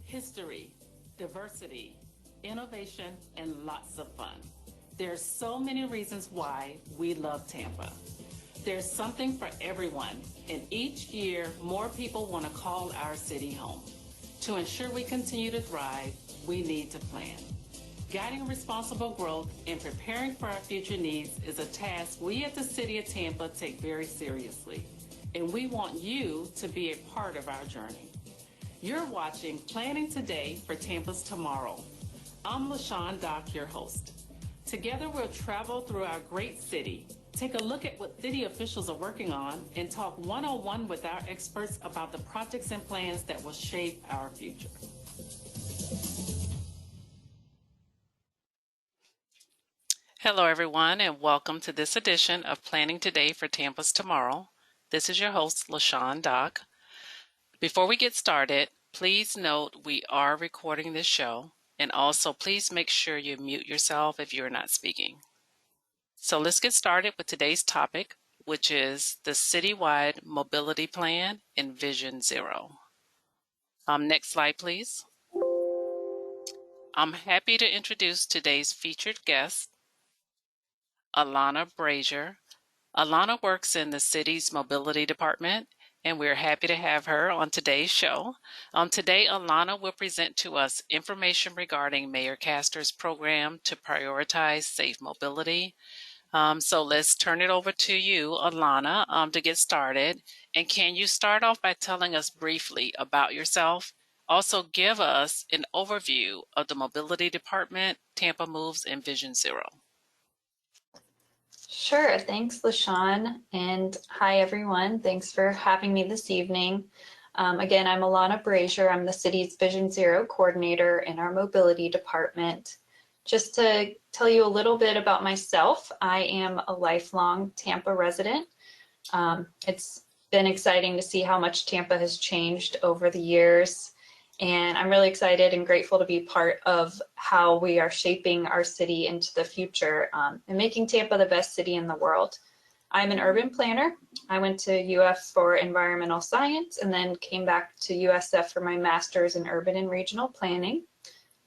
history, diversity, innovation, and lots of fun. There's so many reasons why we love Tampa. There's something for everyone, and each year more people want to call our city home. To ensure we continue to thrive, we need to plan. Guiding responsible growth and preparing for our future needs is a task we at the City of Tampa take very seriously, and we want you to be a part of our journey. You're watching Planning Today for Tampa's Tomorrow. I'm LaShawn Dock, your host. Together we'll travel through our great city, take a look at what city officials are working on, and talk one-on-one with our experts about the projects and plans that will shape our future. Hello, everyone, and welcome to this edition of Planning Today for Tampa's Tomorrow. This is your host, LaShawn Dock. Before we get started, please note we are recording this show, and also please make sure you mute yourself if you're not speaking. So let's get started with today's topic, which is the Citywide Mobility Plan and Vision Zero. Next slide, please. I'm happy to introduce today's featured guest, Alana Braiser. Alana works in the city's mobility department, and we're happy to have her on today's show. Today, Alana will present to us information regarding Mayor Castor's program to prioritize safe mobility. So let's turn it over to you, Alana, to get started. And can you start off by telling us briefly about yourself? Also, give us an overview of the mobility department, Tampa Moves, and Vision Zero. Sure, thanks, LaShawn, and hi, everyone. Thanks for having me this evening. Again, I'm Alana Braiser. I'm the city's Vision Zero coordinator in our mobility department. Just to tell you a little bit about myself, I am a lifelong Tampa resident. It's been exciting to see how much Tampa has changed over the years. And I'm really excited and grateful to be part of how we are shaping our city into the future and making Tampa the best city in the world. I'm an urban planner. I went to UF for environmental science and then came back to USF for my master's in urban and regional planning.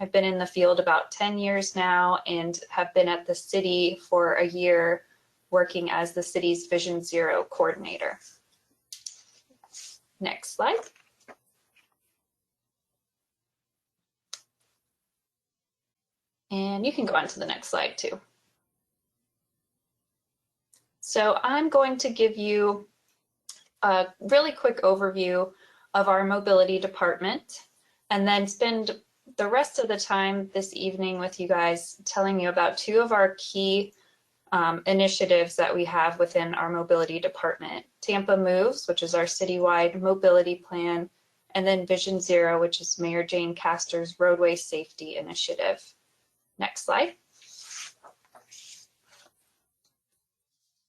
I've been in the field about 10 years now and have been at the city for a year working as the city's Vision Zero coordinator. Next slide. And you can go on to the next slide too. So I'm going to give you a really quick overview of our mobility department and then spend the rest of the time this evening with you guys telling you about two of our key initiatives that we have within our mobility department. Tampa Moves, which is our citywide mobility plan, and then Vision Zero, which is Mayor Jane Castor's roadway safety initiative. Next slide.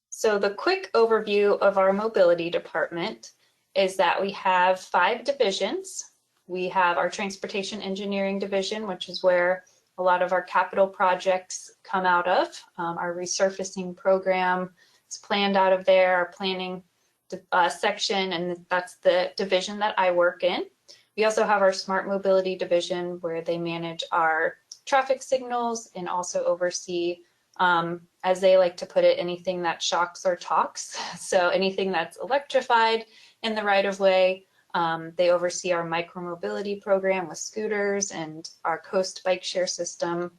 So the quick overview of our mobility department is that we have 5 divisions. We have our transportation engineering division, which is where a lot of our capital projects come out of. Our resurfacing program is planned out of there, our planning section, and that's the division that I work in. We also have our smart mobility division where they manage our traffic signals and also oversee, as they like to put it, anything that shocks or talks. So anything that's electrified in the right of way. They oversee our micromobility program with scooters and our Coast bike share system.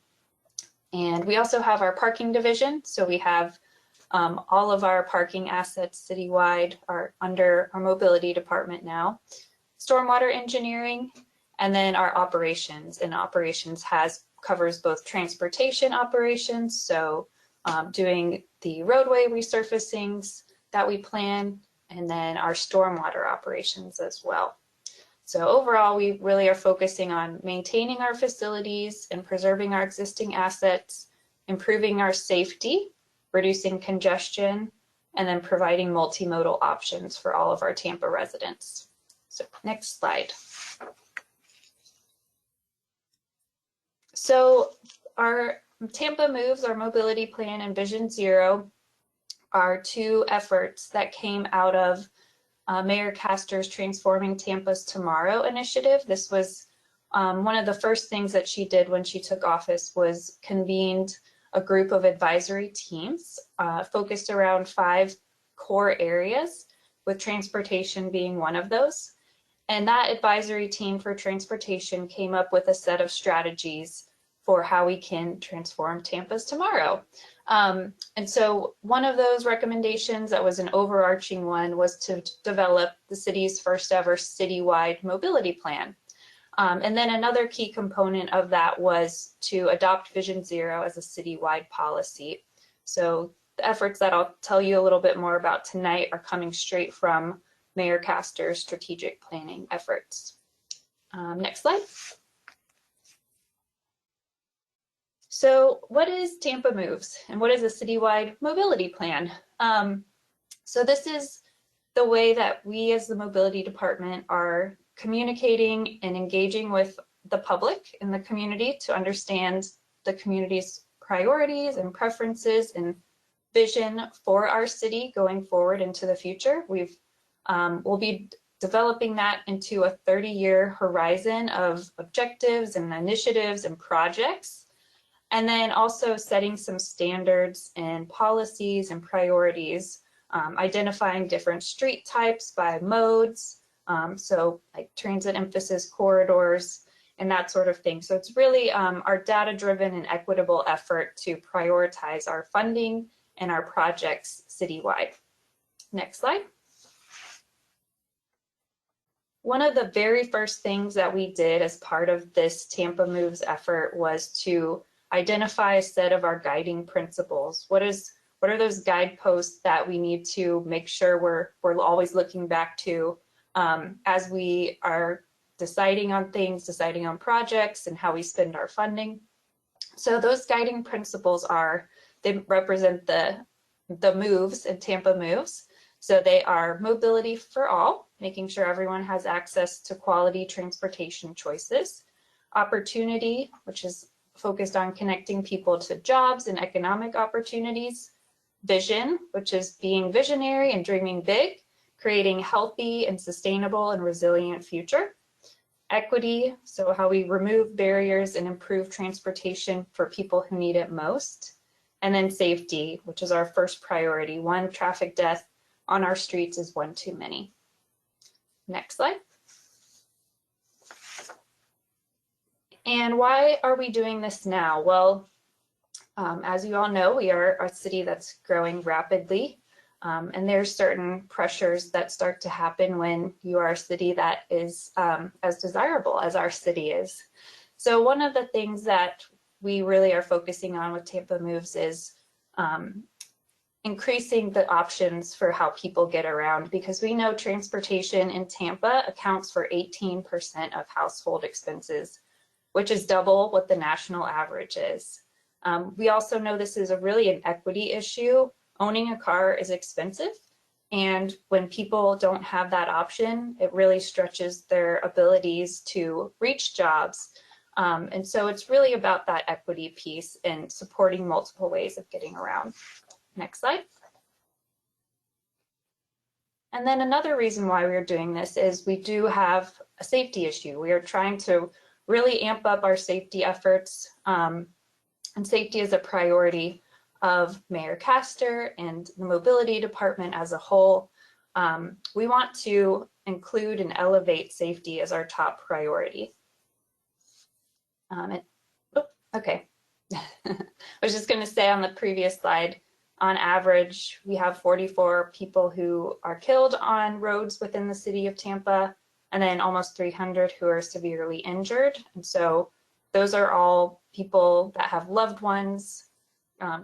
And we also have our parking division. So we have all of our parking assets citywide are under our mobility department now. Stormwater engineering, and then our operations. And operations covers both transportation operations, so doing the roadway resurfacings that we plan, and then our stormwater operations as well. So overall, we really are focusing on maintaining our facilities and preserving our existing assets, improving our safety, reducing congestion, and then providing multimodal options for all of our Tampa residents. So next slide. So our Tampa Moves, our mobility plan, and Vision Zero are 2 efforts that came out of Mayor Castor's Transforming Tampa's Tomorrow initiative. This was one of the first things that she did when she took office was convened a group of advisory teams focused around 5 core areas, with transportation being one of those. And that advisory team for transportation came up with a set of strategies for how we can transform Tampa's tomorrow. And so one of those recommendations that was an overarching one was to develop the city's first ever citywide mobility plan. And then another key component of that was to adopt Vision Zero as a citywide policy. So the efforts that I'll tell you a little bit more about tonight are coming straight from Mayor Castor's strategic planning efforts. Next slide. So what is Tampa Moves and what is a citywide mobility plan? So this is the way that we as the mobility department are communicating and engaging with the public in the community to understand the community's priorities and preferences and vision for our city going forward into the future. We'll be developing that into a 30-year horizon of objectives and initiatives and projects, and then also setting some standards and policies and priorities, identifying different street types by modes, so like transit emphasis corridors and that sort of thing. So it's really our data-driven and equitable effort to prioritize our funding and our projects citywide. Next slide. One of the very first things that we did as part of this Tampa Moves effort was to identify a set of our guiding principles. What are those guideposts that we need to make sure we're always looking back to as we are deciding on things, deciding on projects and how we spend our funding? So those guiding principles they represent the moves in Tampa Moves. So they are mobility for all, making sure everyone has access to quality transportation choices. Opportunity, which is focused on connecting people to jobs and economic opportunities. Vision, which is being visionary and dreaming big, creating healthy and sustainable and resilient future. Equity, so how we remove barriers and improve transportation for people who need it most. And then safety, which is our first priority. One traffic death on our streets is one too many. Next slide. And why are we doing this now? Well, as you all know, we are a city that's growing rapidly, and there's certain pressures that start to happen when you are a city that is as desirable as our city is. So one of the things that we really are focusing on with Tampa Moves is increasing the options for how people get around, because we know transportation in Tampa accounts for 18% of household expenses, which is double what the national average is. We also know this is really an equity issue. Owning a car is expensive, and when people don't have that option, it really stretches their abilities to reach jobs. And so it's really about that equity piece and supporting multiple ways of getting around. Next slide. And then another reason why we're doing this is we do have a safety issue. We are trying to really amp up our safety efforts, and safety is a priority of Mayor Castor and the mobility department as a whole. We want to include and elevate safety as our top priority. Okay. I was just going to say on the previous slide, on average, we have 44 people who are killed on roads within the city of Tampa, and then almost 300 who are severely injured. And so those are all people that have loved ones,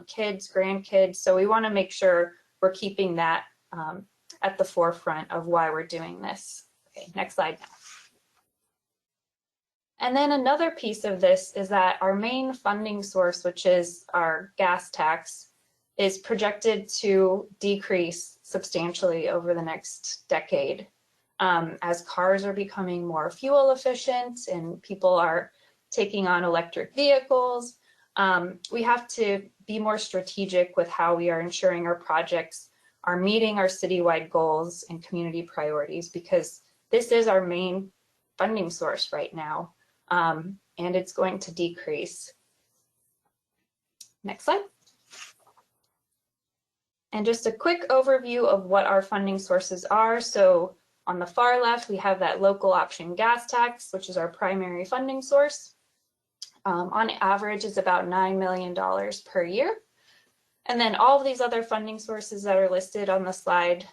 kids, grandkids. So we want to make sure we're keeping that at the forefront of why we're doing this. Okay, next slide now. And then another piece of this is that our main funding source, which is our gas tax, is projected to decrease substantially over the next decade. As cars are becoming more fuel efficient and people are taking on electric vehicles, we have to be more strategic with how we are ensuring our projects are meeting our citywide goals and community priorities, because this is our main funding source right now. and it's going to decrease. Next slide. And just a quick overview of what our funding sources are. So on the far left, we have that local option gas tax, which is our primary funding source. On average, it's about $9 million per year. And then all of these other funding sources that are listed on the slide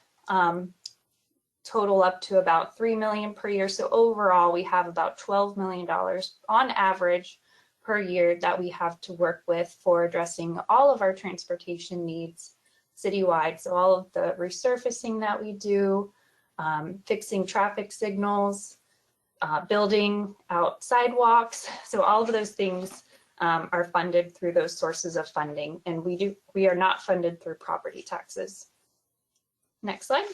total up to about $3 million per year. So overall, we have about $12 million on average per year that we have to work with for addressing all of our transportation needs citywide. So all of the resurfacing that we do, fixing traffic signals, building out sidewalks. So all of those things are funded through those sources of funding, and we are not funded through property taxes. Next slide.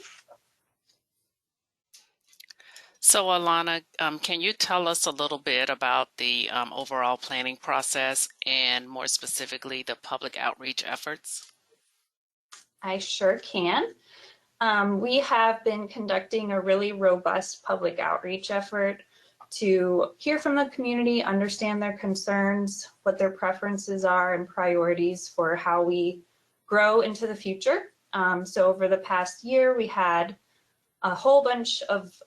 So Alana, can you tell us a little bit about the overall planning process and more specifically the public outreach efforts? I sure can. We have been conducting a really robust public outreach effort to hear from the community, understand their concerns, what their preferences are and priorities for how we grow into the future. So over the past year, we had a whole bunch of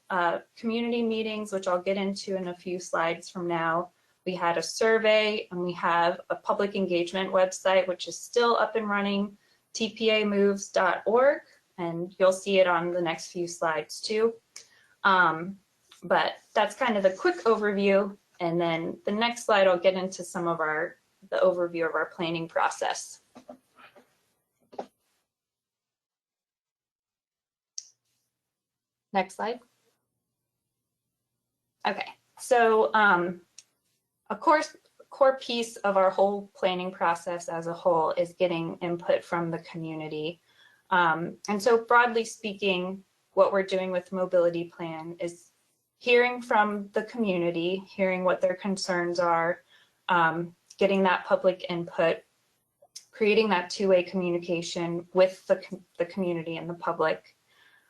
community meetings, which I'll get into in a few slides from now. We had a survey, and we have a public engagement website, which is still up and running, tpamoves.org, and you'll see it on the next few slides too. But that's kind of the quick overview, and then the next slide I'll get into some of the overview of our planning process. Next slide. Okay, so a core piece of our whole planning process as a whole is getting input from the community. And so broadly speaking, what we're doing with the mobility plan is hearing from the community, hearing what their concerns are, getting that public input, creating that two-way communication with the community and the public,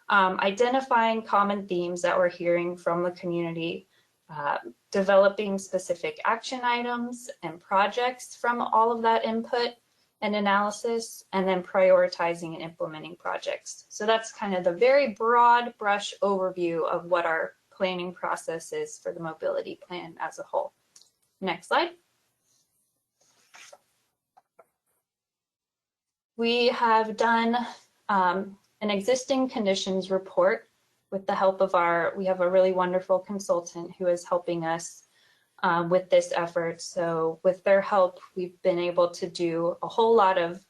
identifying common themes that we're hearing from the community, developing specific action items and projects from all of that input and analysis, and then prioritizing and implementing projects. So that's kind of the very broad brush overview of what our planning process is for the mobility plan as a whole. Next slide. We have done an existing conditions report with the help of we have a really wonderful consultant who is helping us with this effort. So with their help, we've been able to do a whole lot of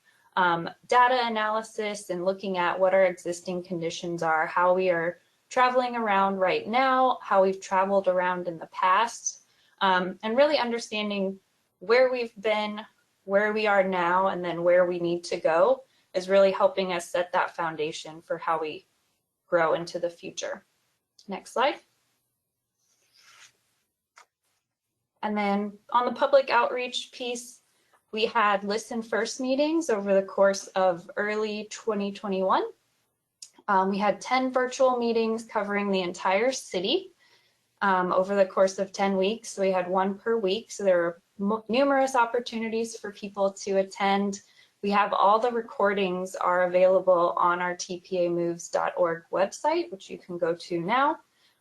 data analysis and looking at what our existing conditions are, how we are traveling around right now, how we've traveled around in the past, and really understanding where we've been, where we are now, and then where we need to go is really helping us set that foundation for how we grow into the future. Next slide. And then on the public outreach piece, we had Listen First meetings over the course of early 2021. We had 10 virtual meetings covering the entire city over the course of 10 weeks. So we had one per week. So there were numerous opportunities for people to attend. We have all the recordings are available on our tpamoves.org website, which you can go to now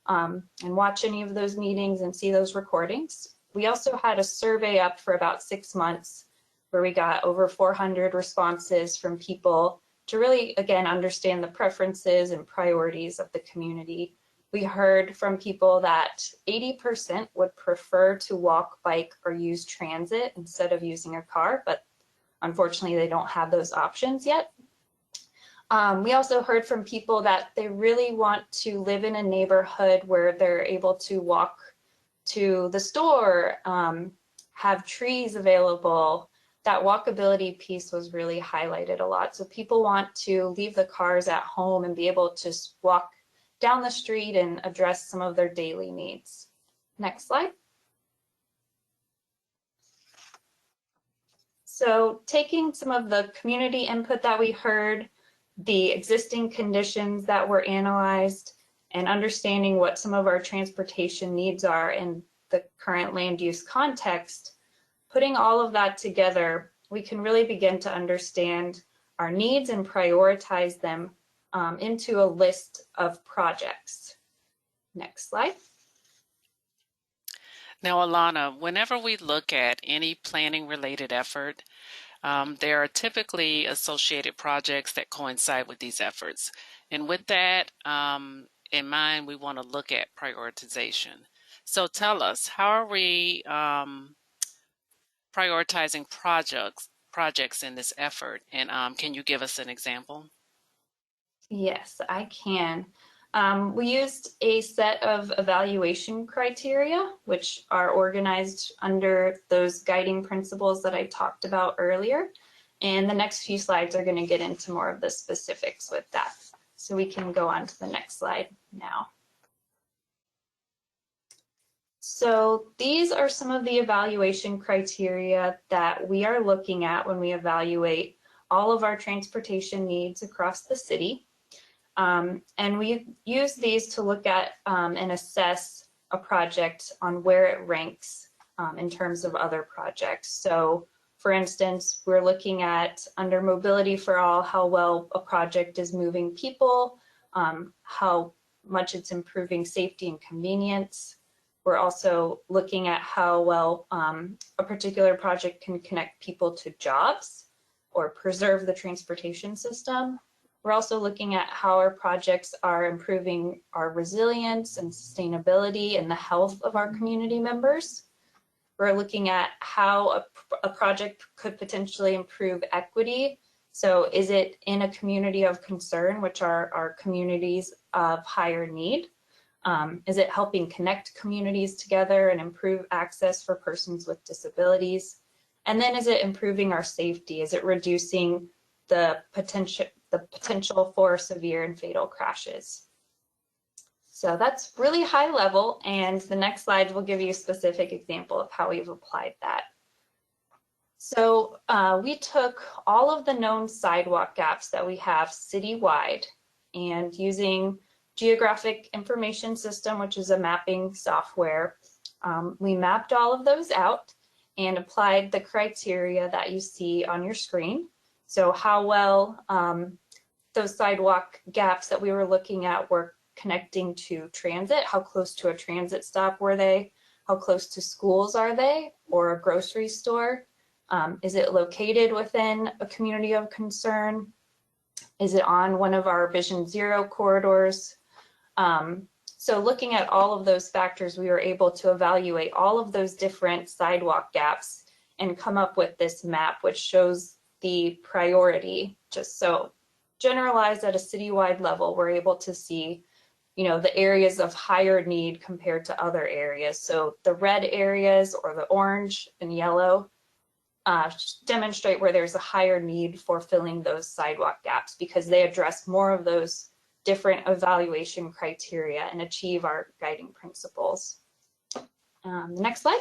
and watch any of those meetings and see those recordings. We also had a survey up for about 6 months where we got over 400 responses from people to really, again, understand the preferences and priorities of the community. We heard from people that 80% would prefer to walk, bike, or use transit instead of using a car, but unfortunately, they don't have those options yet. We also heard from people that they really want to live in a neighborhood where they're able to walk to the store, have trees available. That walkability piece was really highlighted a lot. So people want to leave the cars at home and be able to walk down the street and address some of their daily needs. Next slide. So taking some of the community input that we heard, the existing conditions that were analyzed, and understanding what some of our transportation needs are, and the current land use context, putting all of that together, we can really begin to understand our needs and prioritize them into a list of projects. Next slide. Now, Alana, whenever we look at any planning related effort, there are typically associated projects that coincide with these efforts. And with that in mind, we want to look at prioritization. So tell us, how are we prioritizing projects in this effort? And can you give us an example? Yes, I can. We used a set of evaluation criteria, which are organized under those guiding principles that I talked about earlier. And the next few slides are going to get into more of the specifics with that. So we can go on to the next slide now. So these are some of the evaluation criteria that we are looking at when we evaluate all of our transportation needs across the city. And we use these to look at and assess a project on where it ranks in terms of other projects. So for instance, we're looking at under mobility for all, how well a project is moving people, how much it's improving safety and convenience. We're also looking at how well a particular project can connect people to jobs or preserve the transportation system. We're also looking at how our projects are improving our resilience and sustainability and the health of our community members. We're looking at how a project could potentially improve equity. So is it in a community of concern, which are our communities of higher need? Is it helping connect communities together and improve access for persons with disabilities? And then is it improving our safety? Is it reducing the potential for severe and fatal crashes? So that's really high level, and the next slide will give you a specific example of how we've applied that. So we took all of the known sidewalk gaps that we have citywide, and using Geographic Information System, which is a mapping software, we mapped all of those out and applied the criteria that you see on your screen. So how well those sidewalk gaps that we were looking at were connecting to transit, how close to a transit stop were they, how close to schools are they, or a grocery store, is it located within a community of concern, is it on one of our Vision Zero corridors? So looking at all of those factors, we were able to evaluate all of those different sidewalk gaps and come up with this map, which shows the priority. Just so generalized at a citywide level, we're able to see, the areas of higher need compared to other areas. So the red areas, or the orange and yellow, demonstrate where there's a higher need for filling those sidewalk gaps because they address more of those different evaluation criteria and achieve our guiding principles. Next slide.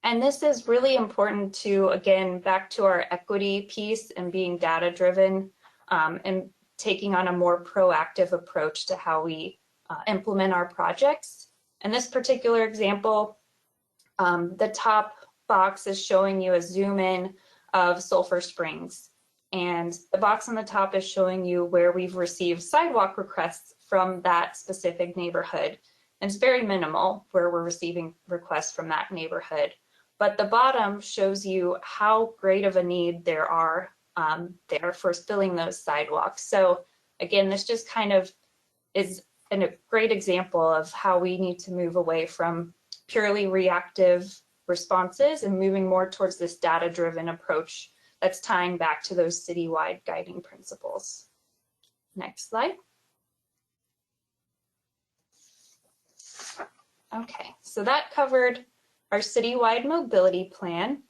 And this is really important to, again, back to our equity piece and being data driven and taking on a more proactive approach to how we implement our projects. In this particular example, the top box is showing you a zoom in of Sulphur Springs. And the box on the top is showing you where we've received sidewalk requests from that specific neighborhood. And it's very minimal where we're receiving requests from that neighborhood. But the bottom shows you how great of a need there are there for filling those sidewalks. So again, this just kind of is a great example of how we need to move away from purely reactive responses and moving more towards this data-driven approach that's tying back to those citywide guiding principles. Next slide. Okay, so that covered our citywide mobility plan.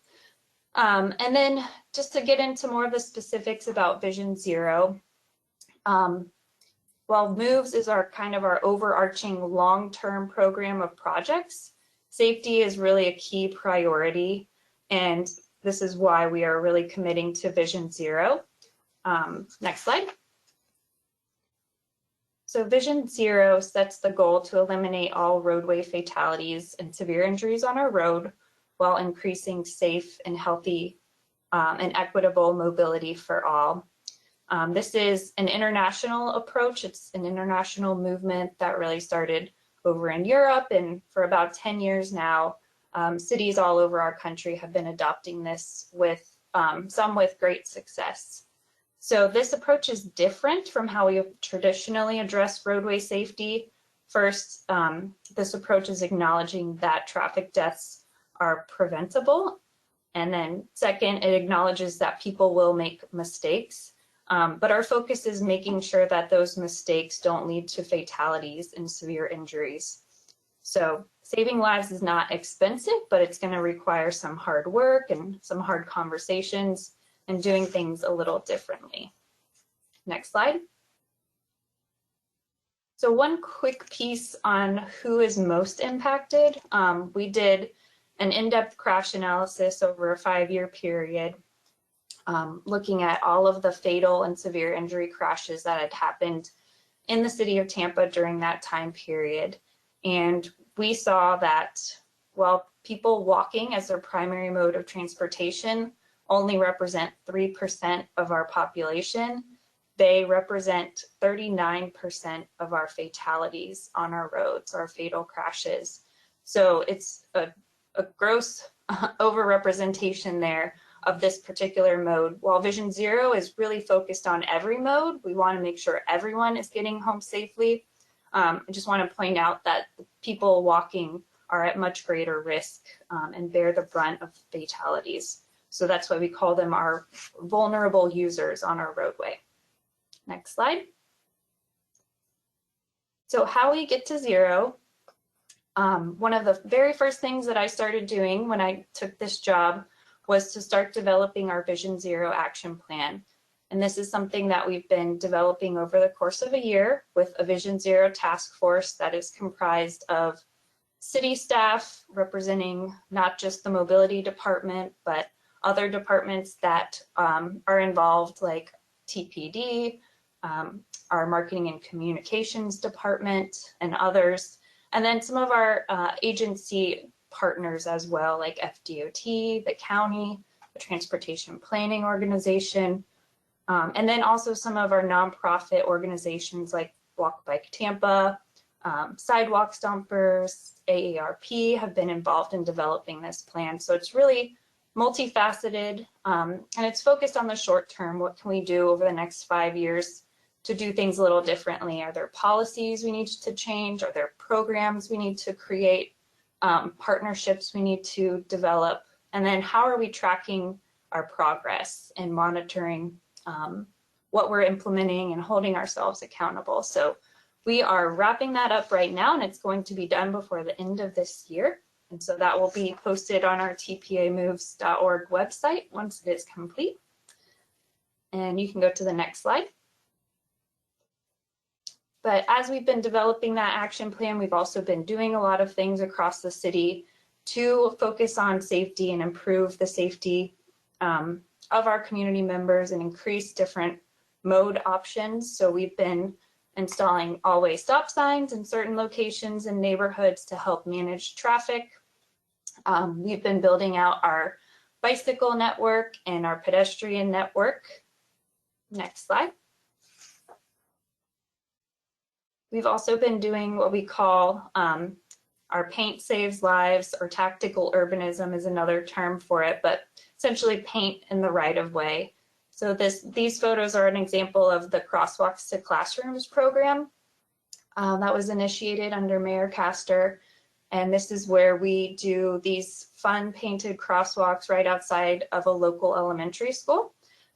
And then just to get into more of the specifics about Vision Zero, while MOVES is our overarching long-term program of projects, safety is really a key priority, and this is why we are really committing to Vision Zero. Next slide. So Vision Zero sets the goal to eliminate all roadway fatalities and severe injuries on our road while increasing safe and healthy and equitable mobility for all. This is an international approach. It's an international movement that really started over in Europe, and for about 10 years now, cities all over our country have been adopting this with some with great success. So this approach is different from how we have traditionally addressed roadway safety. First, this approach is acknowledging that traffic deaths are preventable. And then second, it acknowledges that people will make mistakes. But our focus is making sure that those mistakes don't lead to fatalities and severe injuries. So saving lives is not expensive, but it's going to require some hard work and some hard conversations and doing things a little differently. Next slide. So one quick piece on who is most impacted. We did an in-depth crash analysis over a 5-year period, looking at all of the fatal and severe injury crashes that had happened in the city of Tampa during that time period. And we saw that while people walking as their primary mode of transportation only represent 3% of our population, they represent 39% of our fatalities on our roads, our fatal crashes. So it's a gross overrepresentation there of this particular mode. While Vision Zero is really focused on every mode, we want to make sure everyone is getting home safely. I just want to point out that people walking are at much greater risk and bear the brunt of fatalities. So that's why we call them our vulnerable users on our roadway. Next slide. So how we get to zero. One of the very first things that I started doing when I took this job was to start developing our Vision Zero action plan. And this is something that we've been developing over the course of a year with a Vision Zero task force that is comprised of city staff representing not just the mobility department, but other departments that are involved, like TPD, our marketing and communications department, and others. And then some of our agency partners as well, like FDOT, the county, the Transportation Planning Organization, and then also some of our nonprofit organizations like Walk Bike Tampa, Sidewalk Stompers, AARP have been involved in developing this plan. So it's really multifaceted, and it's focused on the short term. What can we do over the next 5 years to do things a little differently? Are there policies we need to change? Are there programs we need to create? Partnerships we need to develop? And then how are we tracking our progress and monitoring what we're implementing and holding ourselves accountable? So we are wrapping that up right now, and it's going to be done before the end of this year. And so that will be posted on our tpamoves.org website once it is complete. And you can go to the next slide. But as we've been developing that action plan, we've also been doing a lot of things across the city to focus on safety and improve the safety of our community members and increase different mode options. So we've been installing all-way stop signs in certain locations and neighborhoods to help manage traffic. We've been building out our bicycle network and our pedestrian network. Next slide. We've also been doing what we call our Paint Saves Lives, or tactical urbanism is another term for it, but essentially paint in the right of way. So these photos are an example of the Crosswalks to Classrooms program that was initiated under Mayor Castor. And this is where we do these fun painted crosswalks right outside of a local elementary school.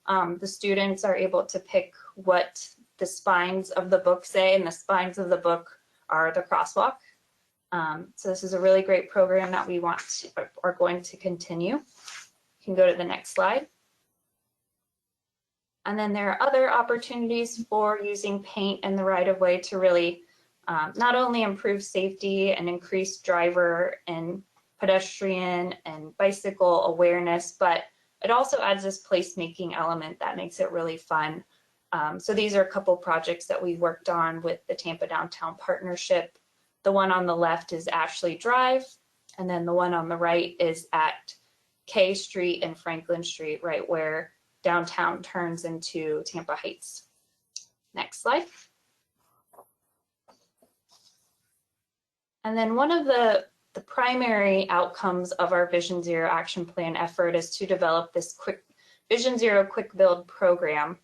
The students are able to pick what the spines of the book say, and the spines of the book are the crosswalk. So this is a really great program that we are going to continue. You can go to the next slide. And then there are other opportunities for using paint in the right of way to really not only improve safety and increase driver and pedestrian and bicycle awareness, but it also adds this placemaking element that makes it really fun. So these are a couple projects that we worked on with the Tampa Downtown Partnership. The one on the left is Ashley Drive, and then the one on the right is at K Street and Franklin Street, right where downtown turns into Tampa Heights. Next slide. And then one of the primary outcomes of our Vision Zero Action Plan effort is to develop this Vision Zero Quick Build program.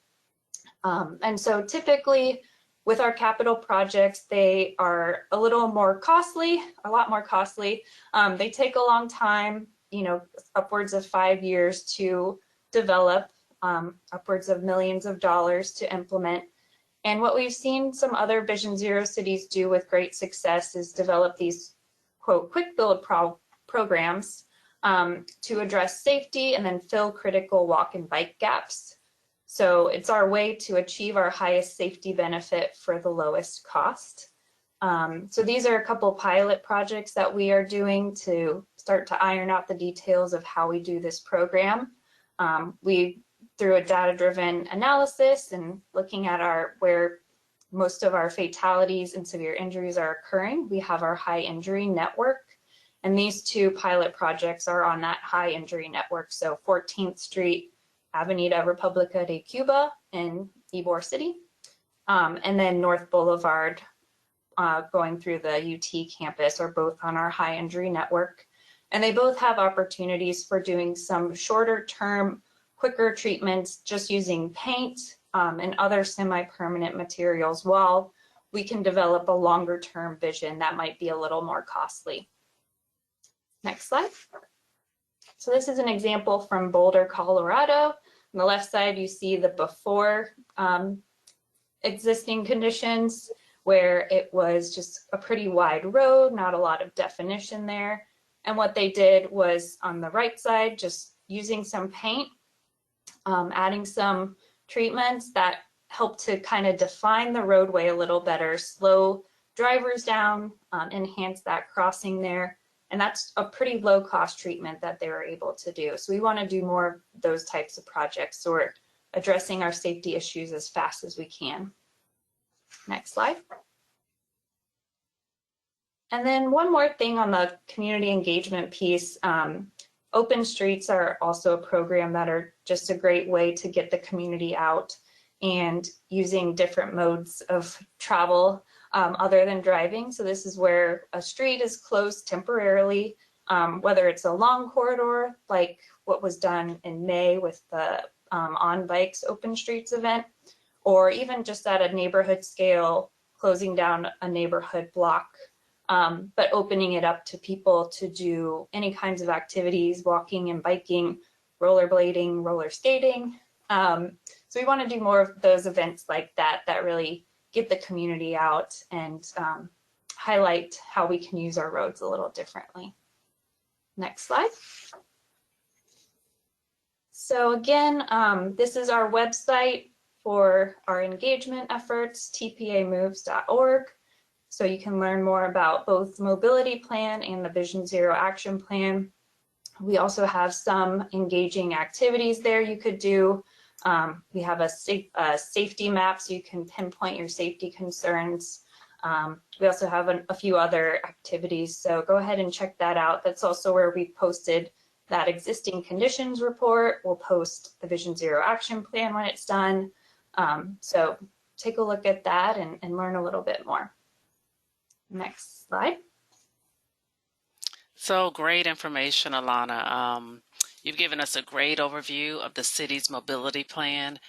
And so typically with our capital projects, they are a little more costly, a lot more costly. They take a long time, you know, upwards of 5 years to develop, upwards of millions of dollars to implement. And what we've seen some other Vision Zero cities do with great success is develop these, quote, quick build programs to address safety and then fill critical walk and bike gaps. So it's our way to achieve our highest safety benefit for the lowest cost. So these are a couple pilot projects that we are doing to start to iron out the details of how we do this program. Through a data-driven analysis and looking at where most of our fatalities and severe injuries are occurring, we have our high injury network. And these two pilot projects are on that high injury network. So 14th Street, Avenida Republica de Cuba in Ybor City, and then North Boulevard going through the UT campus are both on our high injury network. And they both have opportunities for doing some shorter term, quicker treatments just using paint and other semi-permanent materials, while we can develop a longer term vision that might be a little more costly. Next slide. So this is an example from Boulder, Colorado. On the left side, you see the before existing conditions, where it was just a pretty wide road, not a lot of definition there. And what they did was on the right side, just using some paint, adding some treatments that help to kind of define the roadway a little better, slow drivers down, enhance that crossing there. And that's a pretty low cost treatment that they were able to do. So we want to do more of those types of projects, so we're addressing our safety issues as fast as we can. Next slide. And then one more thing on the community engagement piece. Open Streets are also a program that are just a great way to get the community out and using different modes of travel other than driving. So this is where a street is closed temporarily, whether it's a long corridor like what was done in May with the On Bikes Open Streets event, or even just at a neighborhood scale, closing down a neighborhood block, but opening it up to people to do any kinds of activities, walking and biking, rollerblading, roller skating. So we want to do more of those events like that, that really get the community out and highlight how we can use our roads a little differently. Next slide. So again, this is our website for our engagement efforts, tpamoves.org. So you can learn more about both the mobility plan and the Vision Zero Action Plan. We also have some engaging activities there you could do. We have a safety map so you can pinpoint your safety concerns. We also have a few other activities, so go ahead and check that out. That's also where we posted that existing conditions report. We'll post the Vision Zero Action Plan when it's done. So take a look at that and learn a little bit more. Next slide. So great information, Alana. You've given us a great overview of the city's mobility plan.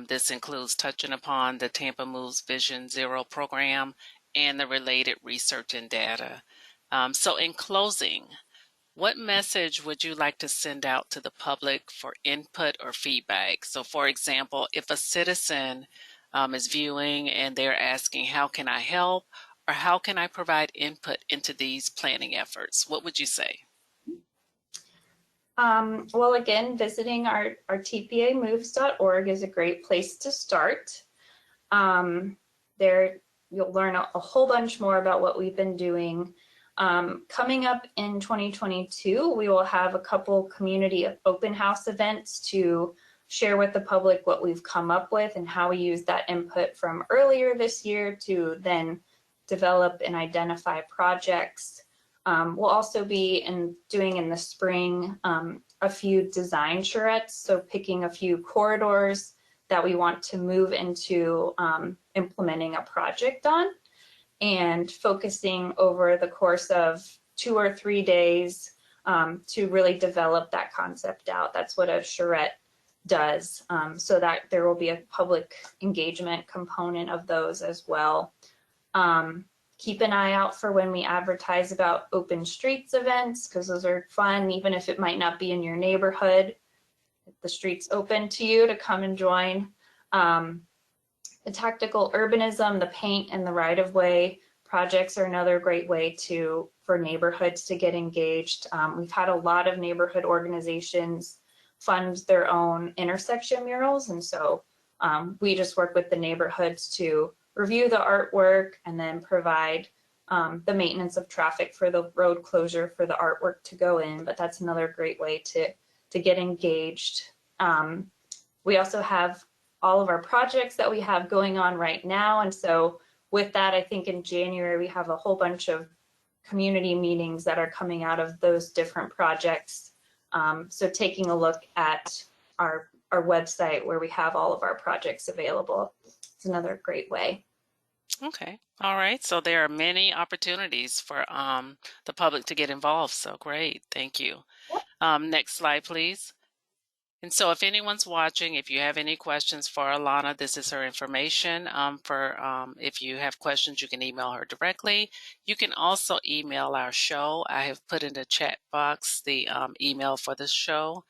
This includes touching upon the Tampa Moves Vision Zero program and the related research and data. So in closing, what message would you like to send out to the public for input or feedback? So for example, if a citizen is viewing and they're asking, how can I help? Or how can I provide input into these planning efforts? What would you say? Well, again, visiting our tpamoves.org is a great place to start. There you'll learn a whole bunch more about what we've been doing. Coming up in 2022, we will have a couple community open house events to share with the public what we've come up with and how we use that input from earlier this year to then develop and identify projects. We'll also be doing in the spring a few design charrettes, so picking a few corridors that we want to move into implementing a project on, and focusing over the course of 2 or 3 days to really develop that concept out. That's what a charrette does, so that there will be a public engagement component of those as well. Keep an eye out for when we advertise about open streets events, because those are fun, even if it might not be in your neighborhood. The street's open to you to come and join. The tactical urbanism, the paint and the right-of-way projects are another great way for neighborhoods to get engaged. We've had a lot of neighborhood organizations fund their own intersection murals, and so we just work with the neighborhoods to review the artwork and then provide the maintenance of traffic for the road closure for the artwork to go in. But that's another great way to get engaged. We also have all of our projects that we have going on right now, and so with that, I think in January we have a whole bunch of community meetings that are coming out of those different projects. So taking a look at our website where we have all of our projects available, it's another great way. Okay. All right. So there are many opportunities for the public to get involved. So great. Thank you. Yep. Next slide, please. And so if anyone's watching, if you have any questions for Alana, this is her information. If you have questions, you can email her directly. You can also email our show. I have put in the chat box the email for the show.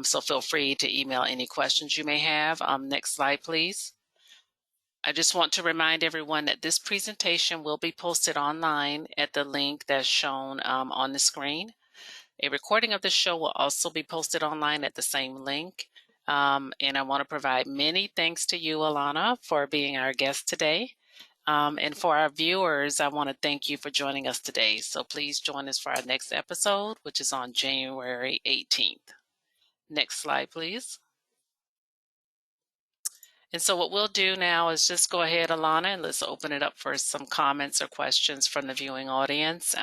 So feel free to email any questions you may have. Next slide, please. I just want to remind everyone that this presentation will be posted online at the link that's shown on the screen. A recording of the show will also be posted online at the same link. And I want to provide many thanks to you, Alana, for being our guest today. And for our viewers, I want to thank you for joining us today. So please join us for our next episode, which is on January 18th. Next slide, please. And so what we'll do now is just go ahead, Alana, and let's open it up for some comments or questions from the viewing audience.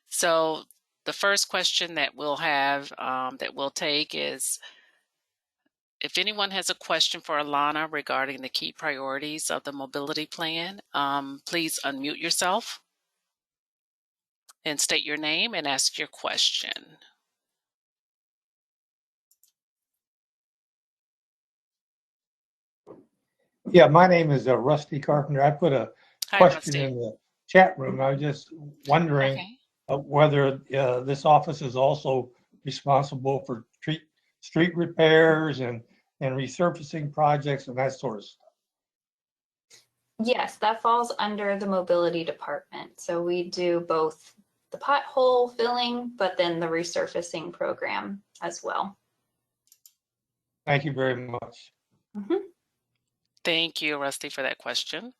So the first question that we'll have, that we'll take is, if anyone has a question for Alana regarding the key priorities of the mobility plan, please unmute yourself and state your name and ask your question. Yeah, my name is Rusty Carpenter. I put a question in the chat room. I was just wondering whether this office is also responsible for street repairs and resurfacing projects and that sort of stuff. Yes, that falls under the mobility department. So we do both the pothole filling, but then the resurfacing program as well. Thank you very much. Mm-hmm. Thank you, Rusty, for that question.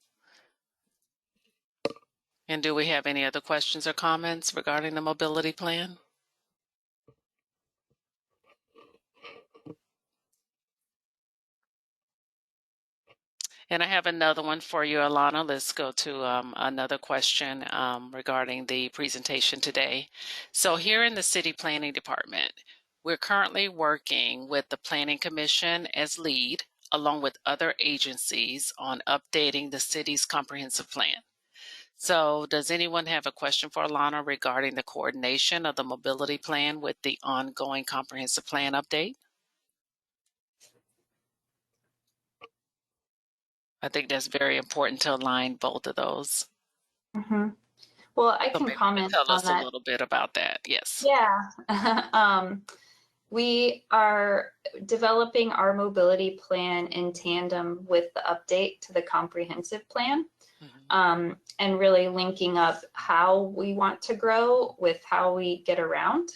And do we have any other questions or comments regarding the mobility plan? And I have another one for you, Alana. Let's go to another question regarding the presentation today. So here in the City Planning Department, we're currently working with the Planning Commission as lead, along with other agencies, on updating the city's comprehensive plan. So does anyone have a question for Alana regarding the coordination of the mobility plan with the ongoing comprehensive plan update? I think that's very important to align both of those. Mm-hmm. Well, I can comment tell on us that. a little bit about that. Yes. Yeah. We are developing our mobility plan in tandem with the update to the comprehensive plan, and really linking up how we want to grow with how we get around.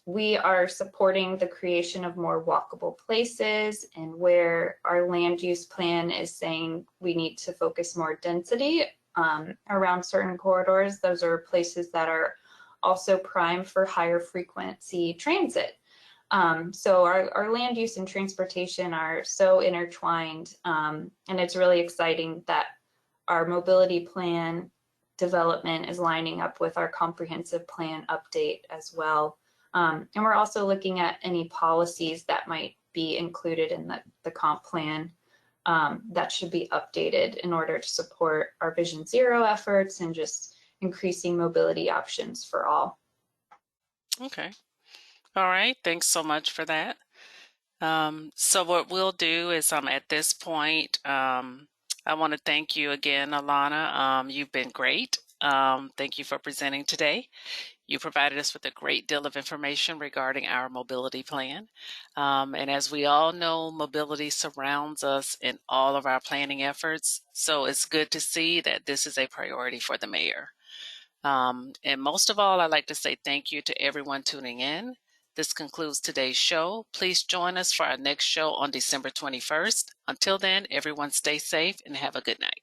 We are supporting the creation of more walkable places, and where our land use plan is saying we need to focus more density around certain corridors. Those are places that are also prime for higher frequency transit. So our land use and transportation are so intertwined, and it's really exciting that our mobility plan development is lining up with our comprehensive plan update as well. And we're also looking at any policies that might be included in the comp plan that should be updated in order to support our Vision Zero efforts and just increasing mobility options for all. Okay. All right. Thanks so much for that. So what we'll do is at this point, I want to thank you again, Alana. You've been great. Thank you for presenting today. You provided us with a great deal of information regarding our mobility plan. And as we all know, mobility surrounds us in all of our planning efforts. So it's good to see that this is a priority for the mayor. And most of all, I'd like to say thank you to everyone tuning in. This concludes today's show. Please join us for our next show on December 21st. Until then, everyone stay safe and have a good night.